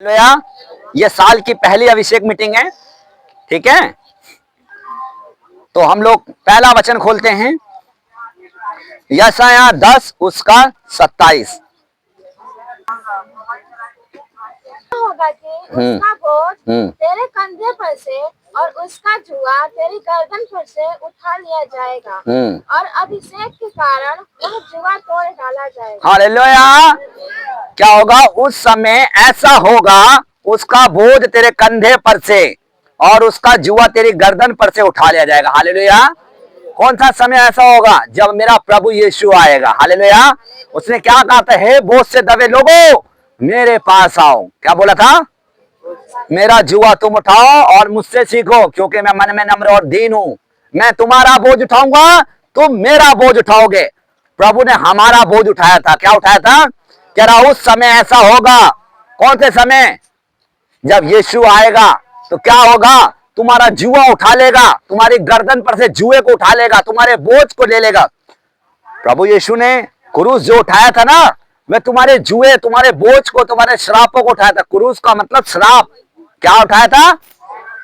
Hallelujah. ये साल की पहली अभिषेक मीटिंग है, ठीक है। तो हम लोग पहला वचन खोलते हैं, यशायाह 10 उसका 27। होगा कि उसका बोझ तेरे कंधे पर से और उसका जुआ तेरी गर्दन पर से उठा लिया जाएगा और अभिषेक के कारण वह जुआ तोड़ डाला जाएगा। हालेलुया। क्या होगा? उस समय ऐसा होगा, उसका बोझ तेरे कंधे पर से और उसका जुआ तेरी गर्दन पर से उठा लिया जाएगा। हालेलुया। कौन सा समय ऐसा होगा? जब मेरा प्रभु यीशु आएगा। हालेलुया। उसने क्या कहा था? हे बोझ से दबे लोगों, मेरे पास आओ। क्या बोला था? मेरा जुआ तुम उठाओ और मुझसे सीखो, क्योंकि मैं मन में नम्र और दीन हूं। मैं तुम्हारा बोझ उठाऊंगा, तुम मेरा बोझ उठाओगे। प्रभु ने हमारा बोझ उठाया था। क्या उठाया था? कह रहा उस समय ऐसा होगा। कौन से समय? जब यीशु आएगा तो क्या होगा? तुम्हारा जुआ उठा लेगा, तुम्हारी गर्दन पर से जुए को उठा लेगा, तुम्हारे बोझ को ले लेगा। प्रभु यीशु ने क्रूस जो उठाया था ना, मैं तुम्हारे जुए, तुम्हारे बोझ को, तुम्हारे श्रापों को उठाया था। क्रूस का मतलब श्राप। क्या उठाया था?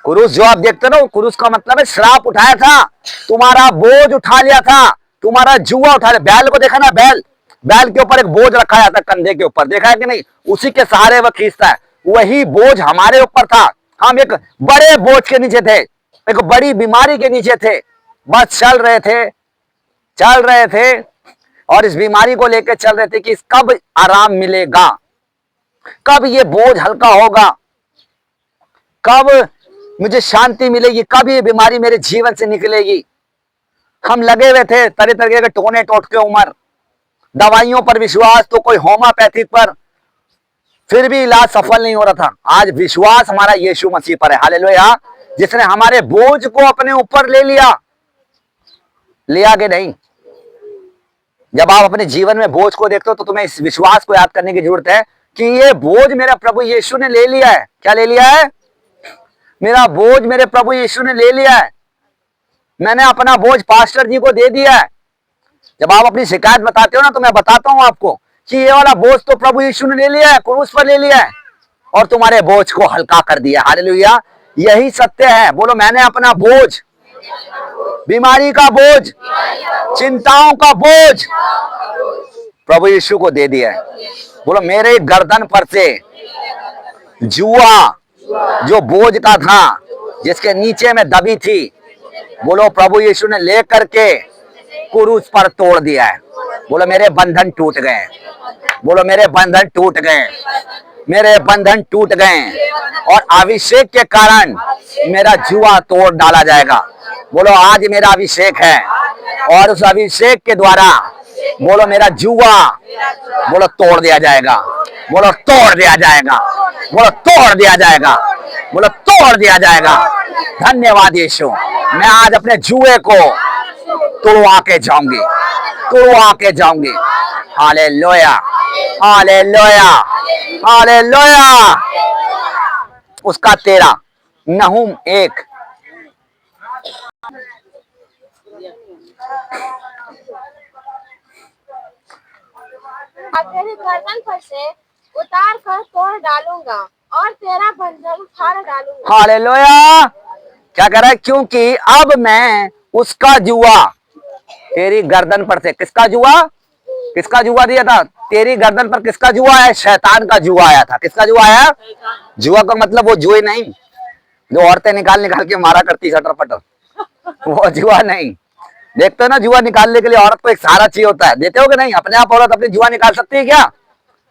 क्रूस जो आप देखते हो, क्रूस का मतलब है श्राप उठाया था। तुम्हारा बोझ उठा लिया था, तुम्हारा जुआ उठा लिया। बैल को देखा ना, बैल के ऊपर एक बोझ रखा जाता है, कंधे के ऊपर, देखा है कि नहीं? उसी के सहारे वह खींचता है। वही बोझ हमारे ऊपर था। हम एक बड़े बोझ के नीचे थे, एक बड़ी बीमारी के नीचे थे। बस चल रहे थे और इस बीमारी को लेकर चल रहे थे कि कब आराम मिलेगा, कब ये बोझ हल्का होगा, कब मुझे शांति मिलेगी, कब ये बीमारी मेरे जीवन से निकलेगी। हम लगे हुए थे तरह तरह के टोने टोटके उम्र, दवाइयों पर विश्वास तो कोई होम्योपैथिक पर, फिर भी इलाज सफल नहीं हो रहा था। आज विश्वास हमारा यीशु मसीह पर है। हालेलुया। जिसने हमारे बोझ को अपने ऊपर ले लिया कि नहीं? जब आप अपने जीवन में बोझ को देखते हो तो तुम्हें इस विश्वास को याद करने की जरूरत है कि ये बोझ मेरा प्रभु यीशु ने ले लिया है। क्या ले लिया है? मेरा बोझ मेरे प्रभु यीशु ने ले लिया है। मैंने अपना बोझ पास्टर जी को दे दिया है। जब आप अपनी शिकायत बताते हो ना, तो मैं बताता हूं आपको कि ये वाला बोझ तो प्रभु यीशु ने ले लिया है, क्रूस पर ले लिया है और तुम्हारे बोझ को हल्का कर दिया। हालेलुया। यही सत्य है। बोलो, मैंने अपना बोझ, बीमारी का बोझ, चिंताओं का बोझ प्रभु यीशु को दे दिया है। बोलो, मेरे गर्दन पर से जुआ जो बोझ का था, जिसके नीचे में दबी थी, बोलो प्रभु यीशु ने ले करके क्रूस पर तोड़ दिया है। बोलो, मेरे बंधन टूट गए। बोलो, मेरे बंधन टूट गए, मेरे बंधन टूट गए और अभिषेक के कारण मेरा जुआ तोड़ डाला जाएगा। बोलो, आज मेरा अभिषेक है और उस अभिषेक के द्वारा बोलो मेरा जुआ बोलो तोड़ दिया जाएगा। बोलो, तोड़ दिया जाएगा। बोलो, तोड़ दिया जाएगा। बोलो, तोड़ दिया जाएगा। धन्यवाद यीशु। मैं आज अपने जुए को तोड़वा के जाऊंगी, तोड़वा के जाऊंगी। Hallelujah, hallelujah, hallelujah. उसका 13 नहूम 1। तेरी गर्दन पर से उतार कर तोड़ डालूंगा और तेरा बंधन फाड़ डालूंगा। हालेलुया। क्या कह रहा है? क्योंकि अब मैं उसका जुआ तेरी गर्दन पर से, किसका जुआ? किसका जुआ दिया था? तेरी गर्दन पर किसका जुआ है? शैतान का जुआ आया था। किसका जुआ आया? जुआ का मतलब वो जुए नहीं जो औरतें निकाल निकाल के मारा करती सटर पटर, वो जुआ नहीं। देखते हो ना, जुआ निकालने के लिए औरत को एक सहारा चाहिए होता है। देते हो कि नहीं? अपने आप औरत अपनी जुआ निकाल सकती है क्या?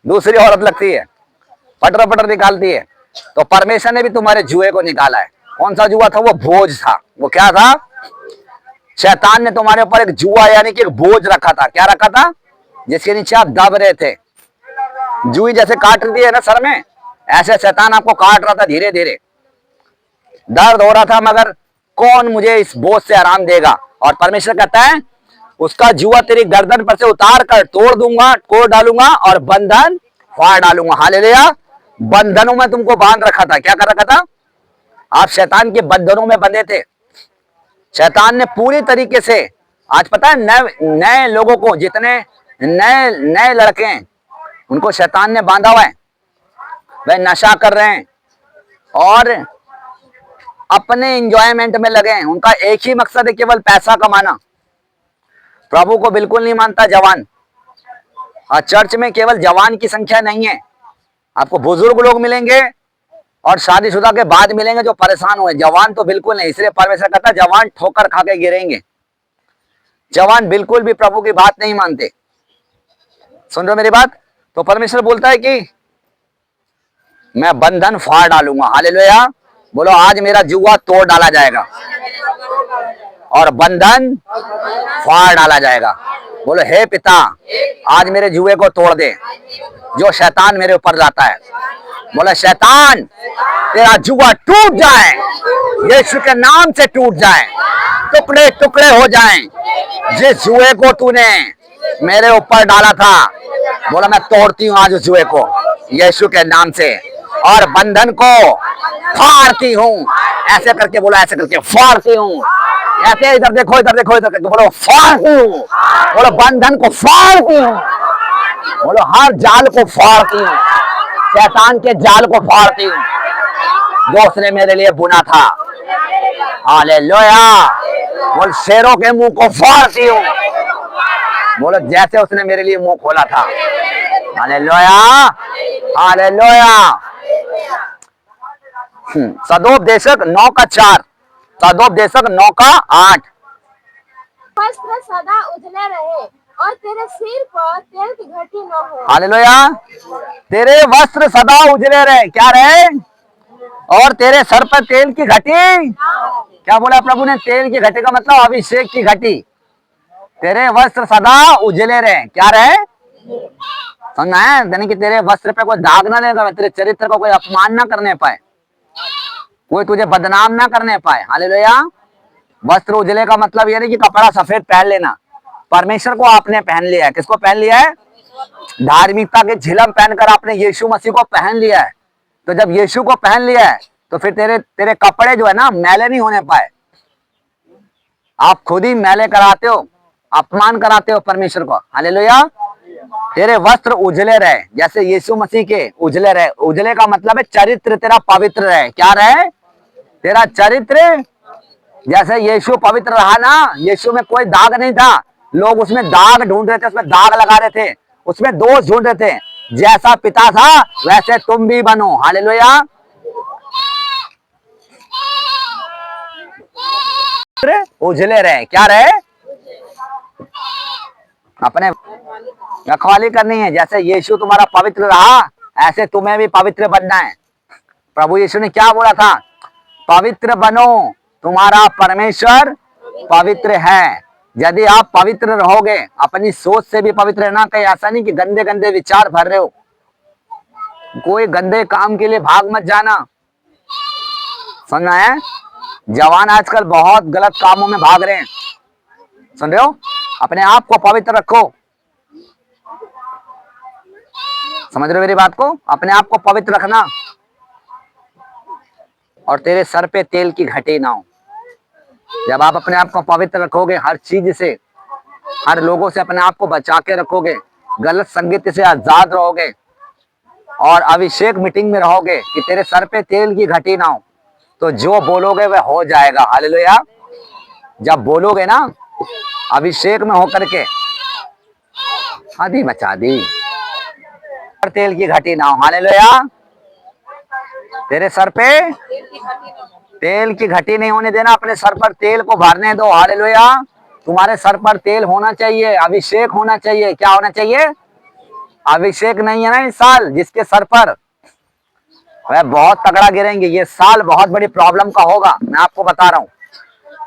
दूसरी औरत लगती है, पटर पटर निकालती है। तो परमेश्वर ने भी तुम्हारे जुए को निकाला है। कौन सा जुआ था? वो बोझ था। वो क्या था? शैतान ने तुम्हारे ऊपर एक जुआ यानी कि एक बोझ रखा था। क्या रखा था? जिसके नीचे आप दब रहे थे। जुई जैसे काट रही है ना सर में, ऐसे शैतान आपको काट रहा था धीरे धीरे। दर्द हो रहा था, मगर कौन मुझे इस बोझ से आराम देगा? और परमेश्वर कहता है उसका जुआ तेरी गर्दन पर से उतार कर तोड़ दूंगा, तोड़ डालूंगा और बंधन फाड़ डालूंगा। हालेलुया। बंधनों में तुमको बांध रखा था। क्या कर रखा था? आप शैतान के बंधनों में बंधे थे। शैतान ने पूरी तरीके से, आज पता है नए लोगों को, जितने नए नए लड़के हैं, उनको शैतान ने बांधा हुआ है। वे नशा कर रहे हैं और अपने एंजॉयमेंट में लगे हैं। उनका एक ही मकसद है, केवल पैसा कमाना। प्रभु को बिल्कुल नहीं मानता जवान। और चर्च में केवल जवान की संख्या नहीं है, आपको बुजुर्ग लोग मिलेंगे और शादीशुदा के बाद मिलेंगे जो परेशान हुए। जवान तो बिल्कुल नहीं। इसलिए परमेश्वर कहता है जवान ठोकर खा के गिरेंगे। जवान बिल्कुल भी प्रभु की बात नहीं मानते। सुन रहे हो मेरी बात? तो परमेश्वर बोलता है कि मैं बंधन फाड़ डालूंगा। हालेलुया। बोलो आज मेरा जुआ तोड़ डाला जाएगा और बंधन फाड़ डाला जाएगा। बोलो हे पिता, आज मेरे जुए को तोड़ दे जो शैतान मेरे ऊपर लाता है। बोला शैतान तेरा जुआ टूट जाए, यीशु के नाम से टूट जाए, टुकड़े टुकड़े हो जाएं। जिस जुए को तूने मेरे ऊपर डाला था, बोला मैं तोड़ती हूँ आज उस जुए को यीशु के नाम से, और बंधन को फाड़ती हूँ। ऐसे करके बोला, ऐसे करके फाड़ती हूँ। ऐसे इधर देखो, इधर देखो, इधर देखो, बोलो फाड़ती हूँ। बोलो बंधन को फाड़ती हूँ। बोलो हर जाल को फाड़ती हूँ, शैतान के जाल को फाड़ती हूँ जो उसने मेरे लिए बुना था। हालेलुया। बोल शेरों के मुंह को फाड़ती हूँ। बोलो जैसे उसने मेरे लिए मुंह खोला था। हालेलुया, हालेलुया। सदोपदेशक 9:4, सदोपदेशक 9:8। वस्त्र सदा उजले रहे और तेरे सिर पर तेल की घटी न हो। हालेलुया। तेरे वस्त्र सदा उजले रहे, क्या रहे? और तेरे सर पर तेल की घटी। क्या बोला प्रभु ने? तेल की घटी का मतलब अभिषेक की घटी। तेरे वस्त्र सदा उजले रहे, क्या रहे? समझना है? यानी कि तेरे वस्त्र पे कोई दाग ना लेगा, तेरे चरित्र को कोई अपमान ना करने पाए, कोई तुझे बदनाम ना करने पाए। हालेलुया। वस्त्र उजले का मतलब ये नहीं कि कपड़ा सफेद पहन लेना। परमेश्वर को आपने पहन लिया है। किसको पहन लिया है? धार्मिकता के झिलम पहनकर आपने यीशु मसीह को पहन लिया है। तो जब यीशु को पहन लिया है तो फिर तेरे कपड़े जो है ना मैले नहीं होने पाए। आप खुद ही मैले कराते हो, अपमान कराते हो परमेश्वर को। हालेलुया। तेरे वस्त्र उजले रहे जैसे यीशु मसीह के उजले रहे। उजले का मतलब है चरित्र तेरा पवित्र रहे। क्या रहे? तेरा चरित्र जैसे यीशु पवित्र रहा ना, यीशु में कोई दाग नहीं था। लोग उसमें दाग ढूंढ रहे थे, उसमें दाग लगा रहे थे, उसमें दोष ढूंढ रहे थे। जैसा पिता था वैसे तुम भी बनो। हालेलुया। उजले रहे, क्या रहे? अपने रखवाली करनी है। जैसे यीशु तुम्हारा पवित्र रहा, ऐसे तुम्हें भी पवित्र बनना है। प्रभु यीशु ने क्या बोला था? पवित्र बनो, तुम्हारा परमेश्वर पवित्र है। यदि आप पवित्र रहोगे, अपनी सोच से भी पवित्र रहना। कहीं ऐसा नहीं कि गंदे गंदे विचार भर रहे हो, कोई गंदे काम के लिए भाग मत जाना। सुनना है? जवान आजकल बहुत गलत कामों में भाग रहे हैं। सुन रहे हो? अपने आप को पवित्र रखो। समझ रहे हो मेरी बात को? अपने आप को पवित्र रखना और तेरे सर पे तेल की घटी ना हो। जब आप अपने आप को पवित्र रखोगे, हर चीज से, हर लोगों से अपने आप को बचा के रखोगे, गलत संगीत से आजाद रहोगे और अभिषेक मीटिंग में रहोगे कि तेरे सर पे तेल की घटी ना हो, तो जो बोलोगे वह हो जाएगा। हालेलुया। जब बोलोगे ना अभिषेक में होकर के, आदि मचा दी, तेल की घटी ना हो। हालेलुया। तेरे सर पे तेल की घटी नहीं होने देना। अपने सर पर तेल को भरने दो। हालेलुया। तुम्हारे सर पर तेल होना चाहिए, अभिषेक होना चाहिए। क्या होना चाहिए? अभिषेक नहीं है ना इस साल जिसके सर पर, वह बहुत तगड़ा गिरेंगे। ये साल बहुत बड़ी प्रॉब्लम का होगा, मैं आपको बता रहा हूँ।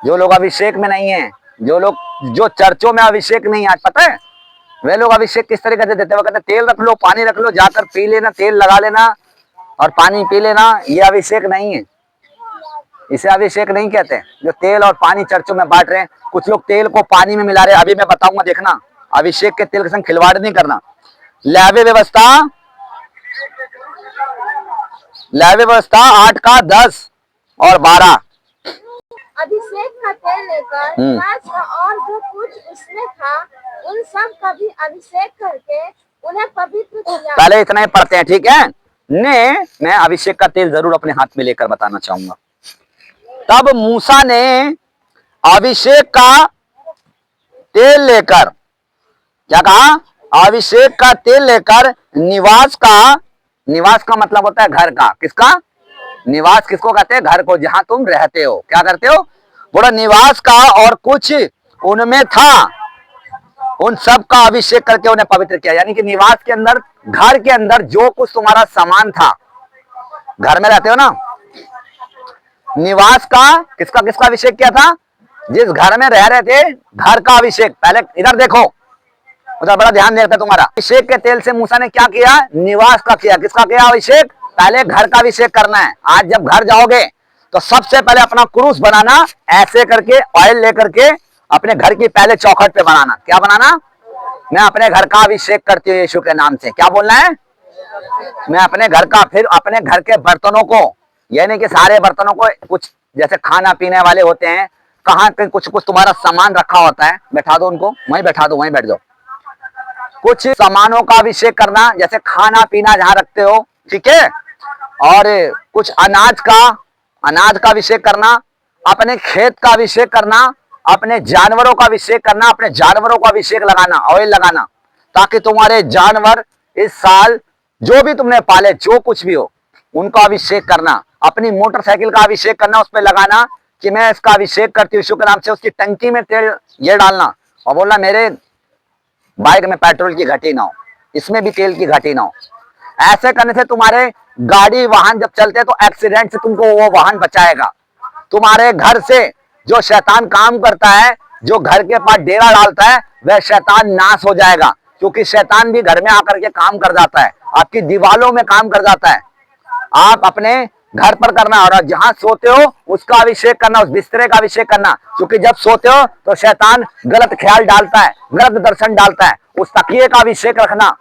जो लोग अभिषेक में नहीं है, जो चर्चों में अभिषेक नहीं, आज पता है वे लोग अभिषेक किस तरीके से देते हैं? वो कहते हैं तेल रख लो, पानी रख लो, जाकर पी लेना, तेल लगा लेना और पानी पी लेना। ये अभिषेक नहीं है, इसे अभिषेक नहीं कहते। जो तेल और पानी चर्चों में बांट रहे हैं, कुछ लोग तेल को पानी में मिला रहे हैं। अभी मैं बताऊंगा, देखना। अभिषेक के तेल के संग खिलवाड़ नहीं करना। लैवे व्यवस्था 8 का 10 और 12। अभिषेक का तेल लेकर और जो कुछ उसमें था उन सब का भी अभिषेक करके उन्हें पवित्र किया। पहले इतना ही पढ़ते हैं, ठीक है? ने, मैं अभिषेक का तेल जरूर अपने हाथ में लेकर बताना चाहूंगा। तब मूसा ने अभिषेक का तेल लेकर, क्या कहा, अभिषेक का तेल लेकर निवास का मतलब होता है घर का, किसका निवास, किसको कहते हैं, घर को, जहां तुम रहते हो, क्या करते हो, बोला निवास का, और कुछ उनमें था, उन सब का अभिषेक करके उन्हें पवित्र किया। यानी कि निवास के अंदर, घर के अंदर जो कुछ तुम्हारा सामान था, घर में रहते हो ना, निवास का किसका किसका अभिषेक किया था, जिस घर में रह रहे थे, घर का अभिषेक। पहले इधर देखो, उधर बड़ा ध्यान देता तुम्हारा। अभिषेक के तेल से मूसा ने क्या किया, निवास का किया। किसका किया अभिषेक, पहले घर का अभिषेक करना है। आज जब घर जाओगे तो सबसे पहले अपना क्रूस बनाना, ऐसे करके ऑयल लेकर के अपने घर की पहले चौखट पे बनाना। क्या बनाना, मैं अपने घर का अभिषेक करती हूँ यीशु के नाम से। क्या बोलना है, मैं अपने घर का, फिर अपने घर के बर्तनों को, यानी कि सारे बर्तनों को, कुछ जैसे खाना पीने वाले होते हैं, कहाँ कुछ कुछ तुम्हारा सामान रखा होता है, बैठा दो उनको, वहीं बैठा दो, वहीं बैठ जाओ। कुछ सामानों का अभिषेक करना, जैसे खाना पीना जहां रखते हो, ठीक है, और कुछ अनाज का अभिषेक करना, अपने खेत का अभिषेक करना, अपने जानवरों का अभिषेक करना, अपने जानवरों का अभिषेक लगाना, ऑयल लगाना, ताकि तुम्हारे जानवर इस साल जो भी तुमने पाले, जो कुछ भी हो, उनका अभिषेक करना। अपनी मोटरसाइकिल का अभिषेक करना, उस पर लगाना कि मैं इसका अभिषेक करती हूँ यीशु के नाम से। उसकी टंकी में तेल ये डालना और बोलना मेरे बाइक में पेट्रोल की घटी ना हो, इसमें भी तेल की घटी ना हो। ऐसे करने से तुम्हारे गाड़ी वाहन जब चलते हैं तो एक्सीडेंट से तुमको वो वाहन बचाएगा। तुम्हारे घर से जो शैतान काम करता है, जो घर के पास डेरा डालता है, वह शैतान नाश हो जाएगा, क्योंकि शैतान भी घर में आकर के काम कर जाता है, आपकी दीवालों में काम कर जाता है। आप अपने घर पर करना, और जहां सोते हो उसका अभिषेक करना, उस बिस्तरे का अभिषेक करना, क्योंकि जब सोते हो तो शैतान गलत ख्याल डालता है, गलत दर्शन डालता है। उस तकिए का अभिषेक रखना,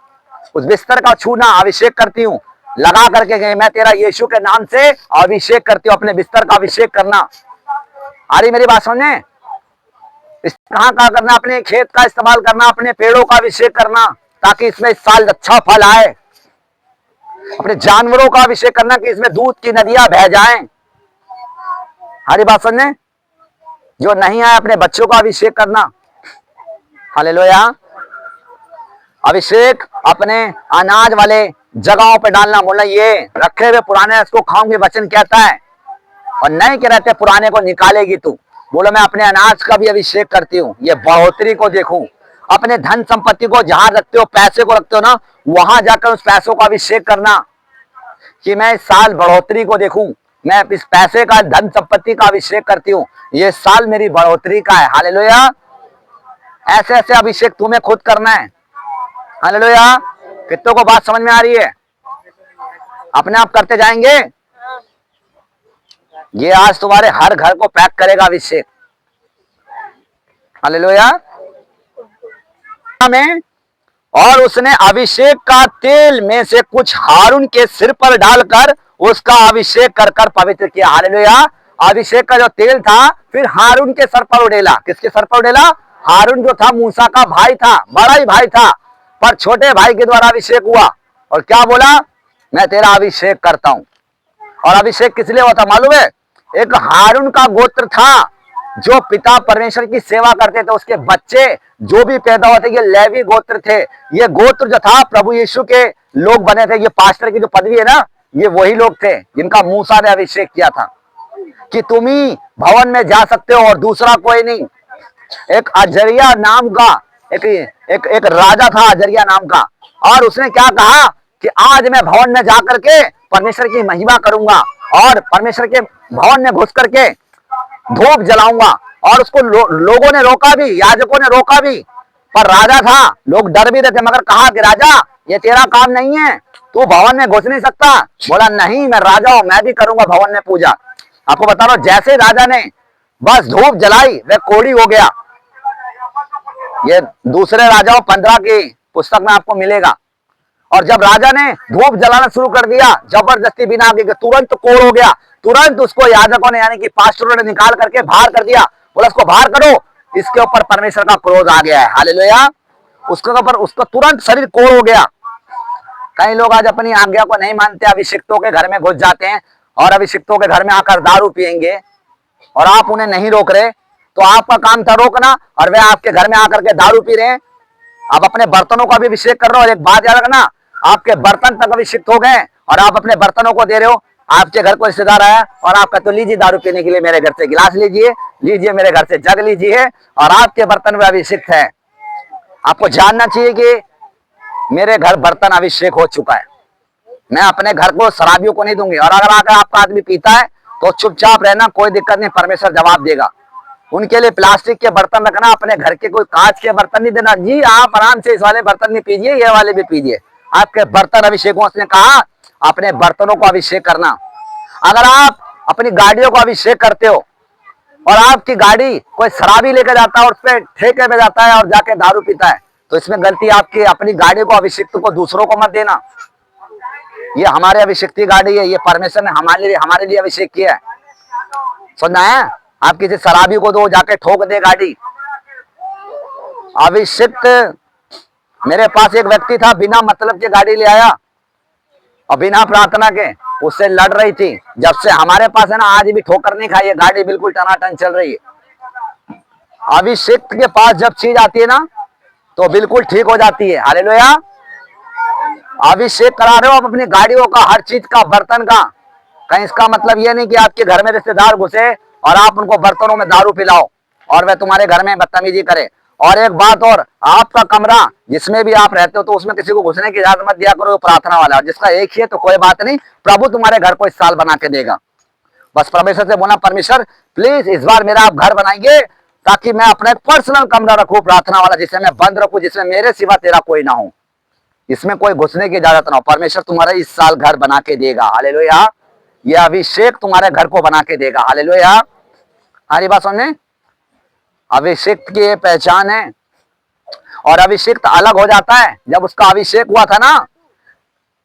उस बिस्तर का छूना, अभिषेक करती हूँ लगा करके गए, मैं तेरा यीशु के नाम से अभिषेक करती हूँ, अपने बिस्तर का अभिषेक करना। आ रही मेरी बात समझे, कहाँ करना, अपने खेत का इस्तेमाल करना, अपने पेड़ों का अभिषेक करना, ताकि इसमें इस साल अच्छा फल आए। अपने जानवरों का अभिषेक करना कि इसमें दूध की नदियां बह जाएं। हमारी बात समझे, जो नहीं आए अपने बच्चों का अभिषेक करना। हालेलुया। अभिषेक अपने अनाज वाले जगहों पे डालना, बोलना ये रखे हुए पुराने इसको खाऊंगे, वचन कहता है, और नहीं के रहते पुराने को निकालेगी तू। बोलो मैं अपने अनाज का भी अभिषेक करती हूँ, ये बढ़ोतरी को देखूं। अपने धन संपत्ति को जहां रखते हो, पैसे को रखते हो ना, वहां जाकर उस पैसों का अभिषेक करना कि मैं इस साल बढ़ोतरी को देखूं। मैं इस पैसे का, धन संपत्ति का अभिषेक करती हूँ, ये साल मेरी बढ़ोतरी का है। हालेलुया। ऐसे ऐसे अभिषेक तुम्हें खुद करना है। हालेलुया। कितनों को बात समझ में आ रही है, अपने आप करते जाएंगे। ये आज तुम्हारे हर घर को पैक करेगा अभिषेक। हालेलुया। में और उसने अभिषेक का तेल में से कुछ हारून के सिर पर डालकर उसका अभिषेक कर कर पवित्र किया। हालेलुया। अभिषेक का जो तेल था फिर हारून के सर पर उड़ेला। किसके सर पर उड़ेला? हारून जो था मूसा का भाई था, बड़ा ही भाई था, पर छोटे भाई के द्वारा अभिषेक हुआ। और क्या बोला? मैं तेरा अभिषेक करता हूं। और अभिषेक किस लिए हुआ था मालूम है? एक हारून का गोत्र था जो पिता परमेश्वर की सेवा करते थे, उसके बच्चे जो भी पैदा होते, ये लेवी गोत्र थे। ये गोत्र जो था प्रभु यीशु के लोग बने थे। ये पास्टर की जो पदवी है ना, ये वही लोग थे जिनका मूसा ने अभिषेक किया था कि तुम ही भवन में जा सकते हो और दूसरा कोई नहीं। एक अजरिया नाम का एक राजा था, अजरिया नाम का, और उसने क्या कहा कि आज मैं भवन में जाकर के परमेश्वर की महिमा करूंगा और परमेश्वर के भवन में घुस करके धूप जलाऊंगा। और उसको लोगों ने रोका भी, याजकों ने रोका भी, पर राजा था, लोग डर भी रहे थे, मगर कहा कि राजा ये तेरा काम नहीं है, तू भवन में घुस नहीं सकता। बोला नहीं, मैं राजा हूं, मैं भी करूंगा भवन में पूजा। आपको बता रहा हूं, जैसे राजा ने बस धूप जलाई वह कोड़ी हो गया। ये दूसरे राजाओं 15 की पुस्तक में आपको मिलेगा। और जब राजा ने धूप जलाना शुरू कर दिया, जबरदस्ती बिना आगे के, तुरंत कोड़ हो गया। तुरंत उसको याजकों ने यानी कि पास्टरों ने निकाल करके बाहर कर दिया। बोला उसको बाहर करो, इसके ऊपर परमेश्वर का क्रोध आ गया है। हालेलुया। उसके ऊपर उसका तुरंत शरीर कोड़ हो गया। कई लोग आज अपनी आज्ञा को नहीं मानते, अभिषिक्तों के घर में घुस जाते हैं और अभिषिक्तों के घर में आकर दारू पियेंगे और आप उन्हें नहीं रोक रहे। तो आपका काम था रोकना और वे आपके घर में आकर के दारू पी रहे हैं। आप अपने बर्तनों का भी अभिषेक कर रहे हो। और एक बात याद रखना, आपके बर्तन तक अभिषिक्त हो गए और आप अपने बर्तनों को दे रहे हो। आपके घर को रिश्तेदार आया और आप कहते हो लीजिए दारू पीने के लिए मेरे घर से गिलास लीजिए, लीजिए मेरे घर से जग लीजिए, और आपके बर्तन में अभिषिक्त है। आपको जानना चाहिए कि मेरे घर बर्तन अभिषेक हो चुका है, मैं अपने घर को शराबियों को नहीं दूंगी। और अगर आकर आपका आदमी पीता है तो चुपचाप रहना, कोई दिक्कत नहीं, परमेश्वर जवाब देगा। उनके लिए प्लास्टिक के बर्तन रखना, अपने घर के कोई कांच के बर्तन नहीं देना। जी आप आराम से इस वाले बर्तन भी पीजिए, ये वाले भी पीजिए, आपके बर्तन अभिषेक हो। उसने कहा अपने बर्तनों को अभिषेक करना। अगर आप अपनी गाड़ियों को अभिषेक करते हो और आपकी गाड़ी कोई शराबी लेकर जाता है और उस पर ठेके पे जाता है और जाके दारू पीता है, तो इसमें गलती आपकी। अपनी गाड़ी को अभिषिक्त को दूसरों को मत देना। ये हमारे अभिषिक्ति गाड़ी है, ये परमेश्वर ने हमारे लिए अभिषेक किया है। सुनना है, आप किसी शराबी को दो, जाके ठोक दे गाड़ी। अभिषिक्त, मेरे पास एक व्यक्ति था, बिना मतलब के गाड़ी ले आया और बिना प्रार्थना के उससे लड़ रही थी। जब से हमारे पास है ना, आज भी ठोकर नहीं खाई है, गाड़ी बिल्कुल टनाटन चल रही है। अभिषिक्त के पास जब चीज आती है ना तो बिल्कुल ठीक हो जाती है। हालेलुया। अभिषेक करा रहे हो आप अपनी गाड़ियों का, हर चीज का, बर्तन का। कहीं इसका मतलब ये नहीं कि आपके घर में रिश्तेदार घुसे और आप उनको बर्तनों में दारू पिलाओ और वे तुम्हारे घर में बदतमीजी करे। और एक बात और, आपका कमरा जिसमें भी आप रहते हो तो उसमें किसी को घुसने की इजाजत मत दिया करो, प्रार्थना वाला। जिसका एक ही है तो कोई बात नहीं, प्रभु तुम्हारे घर को इस साल बना के देगा। बस परमेश्वर से बोलना, परमेश्वर प्लीज इस बार मेरा आप घर बनाएंगे ताकि मैं अपना एक पर्सनल कमरा रखूं, प्रार्थना वाला, जिसे मैं बंद रखूं, जिसमें मेरे सिवा तेरा कोई ना हो, इसमें कोई घुसने की इजाजत ना हो। परमेश्वर तुम्हारा इस साल घर बना के देगा। हालेलुया। यह अभिषेक तुम्हारे घर को बना के देगा। हालेलुया। हमारी बात सुनने, अभिषेक की ये पहचान है। और अभिषेक अलग हो जाता है जब उसका अभिषेक हुआ था ना।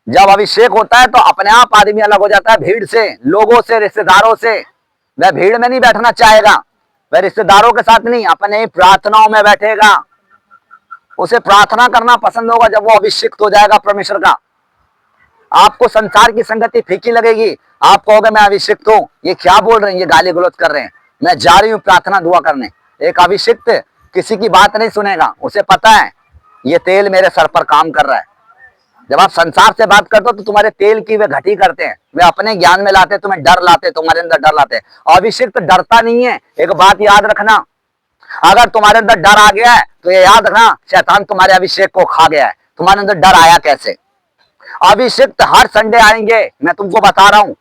जब अभिषेक होता है तो अपने आप आदमी अलग हो जाता है भीड़ से, लोगों से, रिश्तेदारों से। वह भीड़ में नहीं बैठना चाहेगा, वह रिश्तेदारों के साथ नहीं, अपने प्रार्थनाओं में बैठेगा। उसे प्रार्थना करना पसंद होगा जब वो अभिषिक्त हो जाएगा परमेश्वर का। आपको संसार की संगति फीकी लगेगी, आप कहोगे मैं अभिषिक्त हूं, ये क्या बोल रहे हैं, ये गाली गलौज कर रहे हैं, मैं जा रही हूं प्रार्थना दुआ करने। एक अभिषिक्त किसी की बात नहीं सुनेगा, उसे पता है ये तेल मेरे सर पर काम कर रहा है। जब आप संसार से बात करते हो तो तुम्हारे तेल की वे घटी करते हैं, वे अपने ज्ञान में लाते, तुम्हें डर लाते, तुम्हारे अंदर डर लाते। अभिषिक्त डरता नहीं है। एक बात याद रखना, अगर तुम्हारे अंदर डर आ गया है तो ये याद रखना, शैतान तुम्हारे अभिषेक को खा गया है। तुम्हारे अंदर डर आया कैसे? अभिषिक्त हर संडे आएंगे, मैं तुमको बता रहा हूं,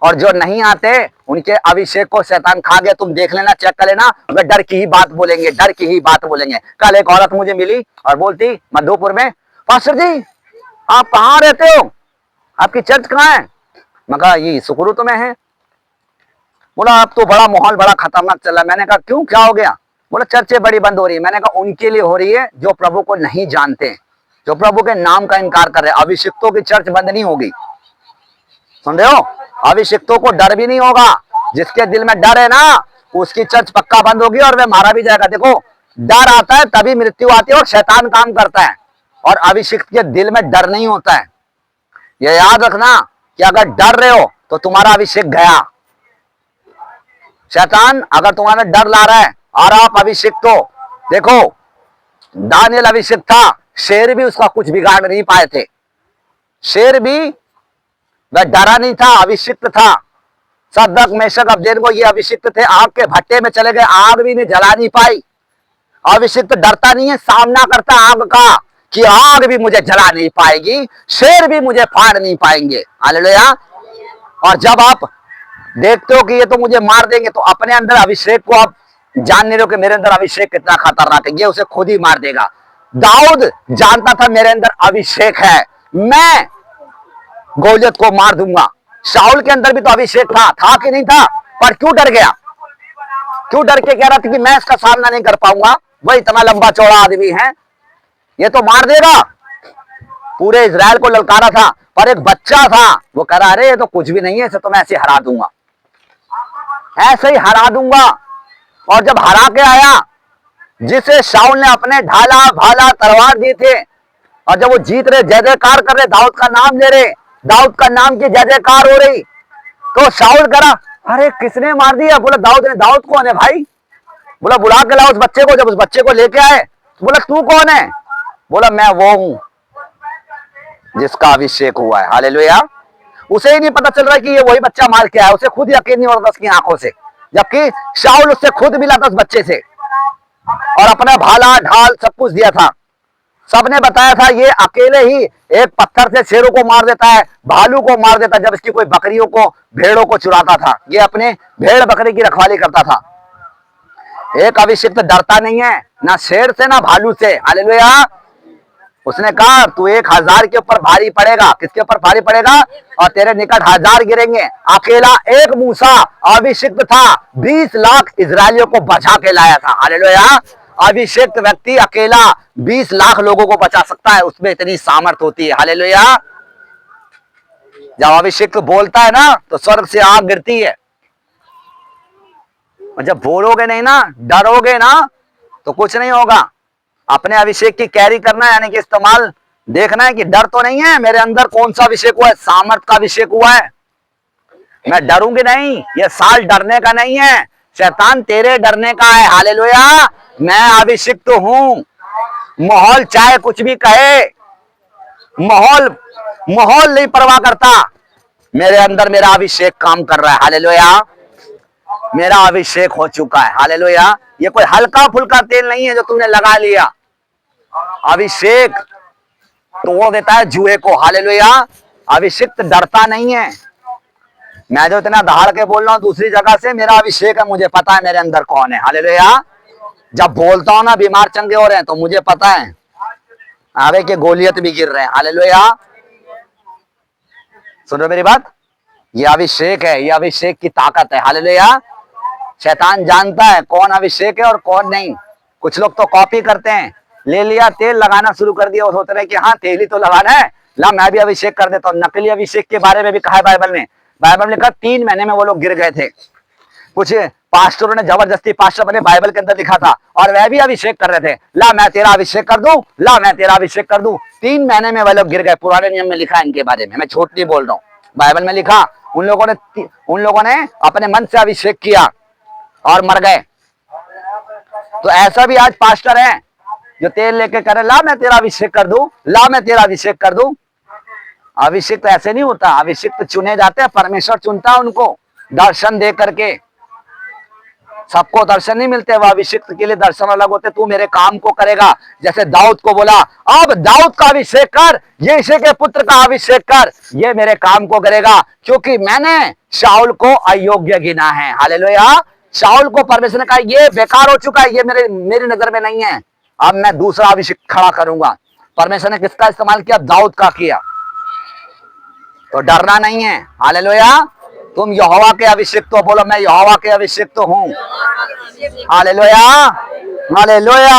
और जो नहीं आते उनके अभिषेक को शैतान खा गया। तुम देख लेना, चेक कर लेना, वे डर की ही बात बोलेंगे, डर की ही बात बोलेंगे। कल एक औरत मुझे मिली और बोलती मधुपुर में, पास्टर जी आप कहाँ रहते हो, आपकी चर्च कहाँ है? मैं कहा ये सुकुरु तो में है। बोला अब तो बड़ा माहौल बड़ा खतरनाक चल रहा है। मैंने कहा क्यों, क्या हो गया? बोला चर्चें बड़ी बंद हो रही है। मैंने कहा उनके लिए हो रही है जो प्रभु को नहीं जानते, जो प्रभु के नाम का इनकार कर रहे हैं। अभिषिक्तों की चर्च बंद नहीं होगी, सुन रहे हो? अभिषिक्तों को डर भी नहीं होगा। जिसके दिल में डर है ना उसकी चर्च पक्का बंद होगी और वह मारा भी जाएगा। देखो डर आता है तभी मृत्यु आती है और शैतान काम करता है, और अभिषिक्त के दिल में डर नहीं होता है। यह याद रखना कि अगर डर रहे हो तो तुम्हारा अभिषेक गया। शैतान अगर तुम्हारा डर ला रहा है और आप अभिषिक्त हो, देखो दानियल अभिषिक्त था, शेर भी उसका कुछ बिगाड़ नहीं पाए थे। शेर भी वह डरा नहीं था, अभिषिक्त था। सद्रक मेशक अबेदनगो ये अभिषिक्त थे, आग के भट्टे में चले गए, आग भी नहीं जला नहीं पाई। अभिषिक्त डरता नहीं है, सामना करता आग का कि आग भी मुझे जला नहीं पाएगी, शेर भी मुझे फाड़ नहीं पाएंगे। हालेलुया। और जब आप देखते हो कि ये तो मुझे मार देंगे, तो अपने अंदर अभिषेक को आप जान नहीं रहे हो कि मेरे अंदर अभिषेक कितना खतरनाक है, ये उसे खुद ही मार देगा। दाऊद जानता था मेरे अंदर अभिषेक है, मैं गोलियत को मार दूंगा। शाऊल के अंदर भी तो अभिषेक था कि नहीं था? पर क्यों डर गया? क्यों डर के कह रहा था कि मैं इसका सामना नहीं कर पाऊंगा, वह इतना लंबा चौड़ा आदमी है, ये तो मार देगा। पूरे इजराइल को ललकारा था, पर एक बच्चा था वो कह रहा अरे ये तो कुछ भी नहीं है, इसे तो मैं ऐसे हरा दूंगा, ऐसे ही हरा दूंगा। और जब हरा के आया, जिसे शाऊल ने अपने ढाला भाला तलवार दी थे और जब वो जीत रहे, जय जयकार कर रहे, दाऊद का नाम ले रहे, दाऊद का नाम की जय जयकार हो रही, तो शाऊल करा, अरे किसने मार दिया? बोला दाऊद ने। दाऊद कौन है भाई? बोला बुला के लाओ उस बच्चे को। जब उस बच्चे को लेके आए तो बोला तू कौन है? बोला मैं वो हूं जिसका अभिषेक हुआ है। हालेलुया। उसे ही नहीं पता चल रहा है कि ये वही बच्चा मार के आया, उसे खुद यकीन नहीं हो रहा था उसकी आंखों से, जबकि शाऊल उससे खुद मिला था उस बच्चे से और अपना भाला ढाल सब कुछ दिया था। सबने बताया था ये अकेले ही एक पत्थर से शेरों को मार देता है, भालू को मार देता है, जब इसकी कोई बकरियों को, भेड़ों को चुराता था। ये अपने भेड़ बकरी की रखवाली करता था। एक अभिषिक्त डरता नहीं है, ना शेर से ना भालू से। हालेलुया। उसने कहा तू 1000 के ऊपर भारी पड़ेगा। किसके ऊपर भारी पड़ेगा? और तेरे निकट 1000 गिरेंगे। अकेला एक मूसा अभिषिक्त था, 20 लाख इजरायलियों को बचा के लाया था। हालेलुया। अभिषेक व्यक्ति अकेला 20 लाख लोगों को बचा सकता है, उसमें इतनी सामर्थ होती है। हालेलुया। जब अभिषेक बोलता है ना तो स्वर्ग से आग गिरती है। और जब बोलोगे नहीं ना, डरोगे ना, तो कुछ नहीं होगा। अपने अभिषेक की कैरी करना है, यानी कि इस्तेमाल देखना है कि डर तो नहीं है, मेरे अंदर कौन सा अभिषेक हुआ है? सामर्थ का अभिषेक हुआ है। मैं डरूंगी नहीं। ये साल डरने का नहीं है, शैतान तेरे डरने का है। हालेलुया। मैं अभिषिक्त हूं। माहौल चाहे कुछ भी कहे, माहौल नहीं परवाह करता। मेरे अंदर मेरा अभिषेक काम कर रहा है। हालेलुया। मेरा अभिषेक हो चुका है। हालेलुया। ये कोई हल्का फुल्का तेल नहीं है जो तुमने लगा लिया। अभिषेक तोड़ देता है जुए को। हालेलुया। अभिषेक डरता नहीं है। मैं जो इतना दहाड़ के बोल रहा हूं दूसरी जगह से, मेरा अभिषेक है, मुझे पता है मेरे अंदर कौन है। हालेलुया। जब बोलता हूं ना बीमार चंगे हो रहे हैं तो मुझे पता है आगे के गोलियत भी गिर रहे हैं। हालेलुया। सुनो मेरी बात, ये अभिषेक है, ये अभिषेक की ताकत है। हालेलुया। शैतान जानता है कौन अभिषेक है और कौन नहीं। कुछ लोग तो कॉपी करते हैं, ले लिया तेल लगाना शुरू कर दिया और सोच रहे कि हाँ तेल ही तो लगाना है, ला मैं भी अभिषेक कर देता हूँ। नकली अभिषेक के बारे में भी कहा है बाइबल में। बाइबल में लिखा 3 महीने में वो लोग गिर गए थे। कुछ पास्टरों ने जबरदस्ती, पास्टर बने, बाइबल के अंदर लिखा था, और वह भी अभिषेक कर रहे थे, ला मैं तेरा अभिषेक कर दूं, ला मैं तेरा अभिषेक कर दूं। 3 महीने में वह लोग गिर गए। पुराने नियम में लिखा है इनके बारे में, मैं झूठ नहीं बोल रहा हूँ, बाइबल में लिखा। उन लोगों ने अपने मन से अभिषेक किया और मर गए। तो ऐसा भी आज पास्टर है जो तेल लेके करे, ला मैं तेरा अभिषेक कर दूं, ला मैं तेरा अभिषेक कर दूं। अभिषेक तो ऐसे नहीं होता। अभिषेक तो चुने जाते हैं, परमेश्वर चुनता है उनको दर्शन दे करके। सबको दर्शन नहीं मिलते, वह अभिषेक के लिए दर्शन अलग होते। तू मेरे काम को करेगा। जैसे दाऊद को बोला अब दाऊद का अभिषेक कर, यिशै के पुत्र का अभिषेक कर, ये मेरे काम को करेगा, क्योंकि मैंने शाऊल को अयोग्य गिना है। हालेलुया। शाऊल को परमेश्वर ने कहा ये बेकार हो चुका है, ये मेरी नजर में नहीं है, अब मैं दूसरा अभिषेक खड़ा करूंगा। परमेश्वर ने किसका इस्तेमाल किया? दाऊद का किया। तो डरना नहीं है। हालेलुया। तुम यहोवा के अभिषेक तो बोलो, मैं यहोवा के अभिषेक तो हूं। हालेलुया। हालेलुया।